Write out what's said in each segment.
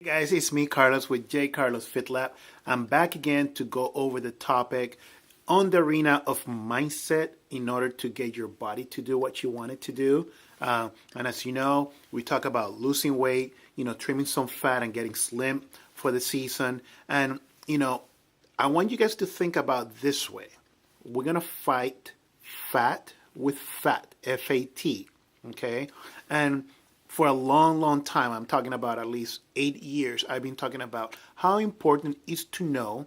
Hey guys, it's me, Carlos, with J. Carlos Fit Lab. I'm back again to go over the topic on the arena of mindset in order to get your body to do what you want it to do. And as you know, we talk about losing weight, trimming some fat and getting slim for the season. And, I want you guys to think about this way. We're going to fight fat with fat, F-A-T, okay? And for a long, long time, I'm talking about at least 8 years, I've been talking about how important it is to know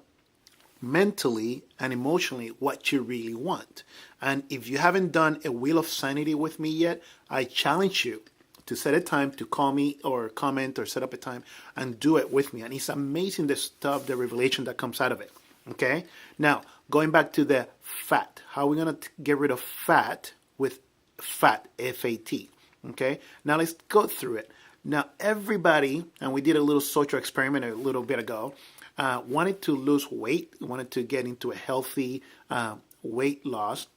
mentally and emotionally what you really want. And if you haven't done a Wheel of Sanity with me yet, I challenge you to set a time to call me or comment or set up a time and do it with me. And it's amazing the stuff, the revelation that comes out of it. Okay? Now, going back to the fat, how are we going to get rid of fat with FAT, F-A-T? Okay, now let's go through it. Now, everybody, and we did a little social experiment a little bit ago, wanted to lose weight, wanted to get into a healthy weight loss.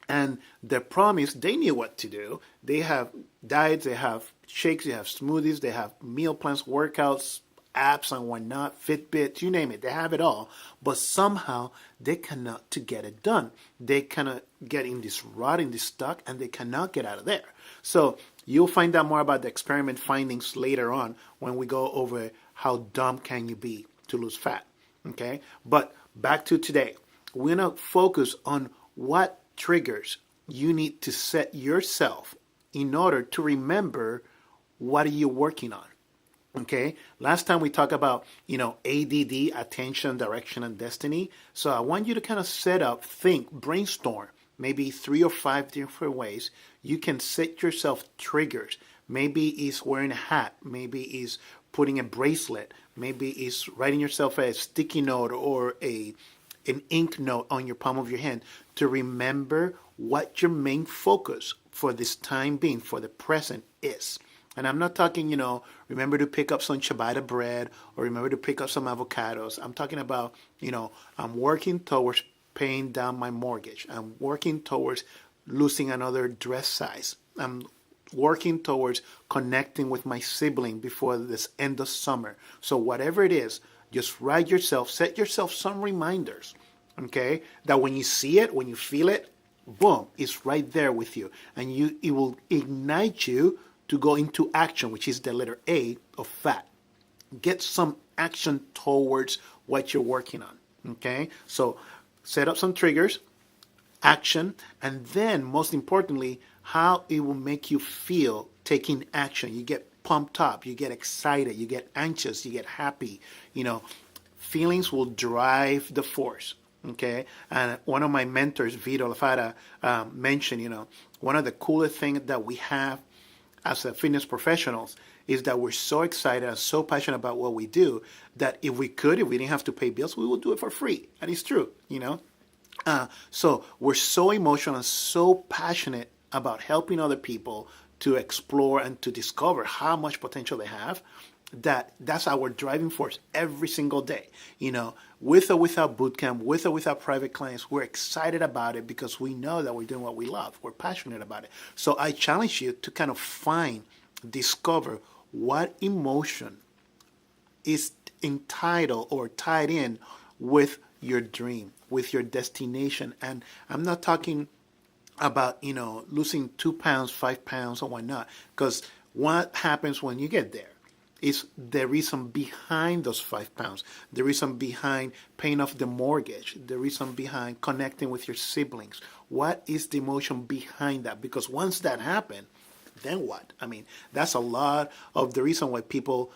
And the promise, they knew what to do. They have diets, they have shakes, they have smoothies, they have meal plans, workouts, apps and whatnot, Fitbits, you name it. They have it all. But somehow they cannot to get it done. They cannot get in this rut, in this stuck, and they cannot get out of there. So you'll find out more about the experiment findings later on when we go over how dumb can you be to lose fat. Okay? But back to today. We're going to focus on what triggers you need to set yourself in order to remember what are you working on. Okay, last time we talked about, ADD, attention, direction, and destiny. So I want you to kind of set up, think, brainstorm, maybe 3 or 5 different ways you can set yourself triggers. Maybe it's wearing a hat, maybe it's putting a bracelet, maybe it's writing yourself a sticky note or an ink note on your palm of your hand to remember what your main focus for this time being, for the present is. And I'm not talking, remember to pick up some ciabatta bread or remember to pick up some avocados. I'm talking about, I'm working towards paying down my mortgage. I'm working towards losing another dress size. I'm working towards connecting with my sibling before this end of summer. So whatever it is, just set yourself some reminders, okay? That when you see it, when you feel it, boom, it's right there with you. And it will ignite you to go into action, which is the letter A of FAT. Get some action towards what you're working on, okay? So set up some triggers, action, and then most importantly, how it will make you feel taking action. You get pumped up, you get excited, you get anxious, you get happy. Feelings will drive the force, okay? And one of my mentors, Vito Lafata, mentioned, one of the coolest things that we have as a fitness professionals is that we're so excited and so passionate about what we do that if we didn't have to pay bills, we would do it for free. And it's true, So we're so emotional and so passionate about helping other people to explore and to discover how much potential they have that's our driving force every single day. With or without bootcamp, with or without private clients, we're excited about it because we know that we're doing what we love. We're passionate about it. So I challenge you to kind of discover what emotion is entitled or tied in with your dream, with your destination. And I'm not talking about, losing 2 pounds, 5 pounds, or whatnot, because what happens when you get there is the reason behind those 5 pounds, the reason behind paying off the mortgage, the reason behind connecting with your siblings. What is the emotion behind that? Because once that happens, then what? I mean, that's a lot of the reason why people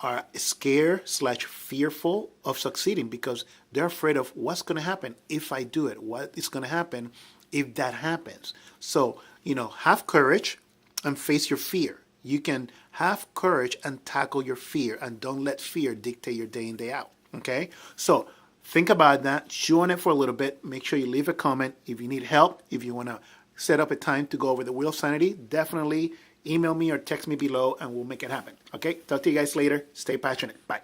are scared/fearful of succeeding, because they're afraid of what's going to happen if I do it, what is going to happen if that happens. So, have courage and face your fear. You can have courage and tackle your fear, and don't let fear dictate your day in, day out. Okay? So think about that. Chew on it for a little bit. Make sure you leave a comment. If you need help, if you want to set up a time to go over the Wheel of Sanity, definitely email me or text me below and we'll make it happen. Okay? Talk to you guys later. Stay passionate. Bye.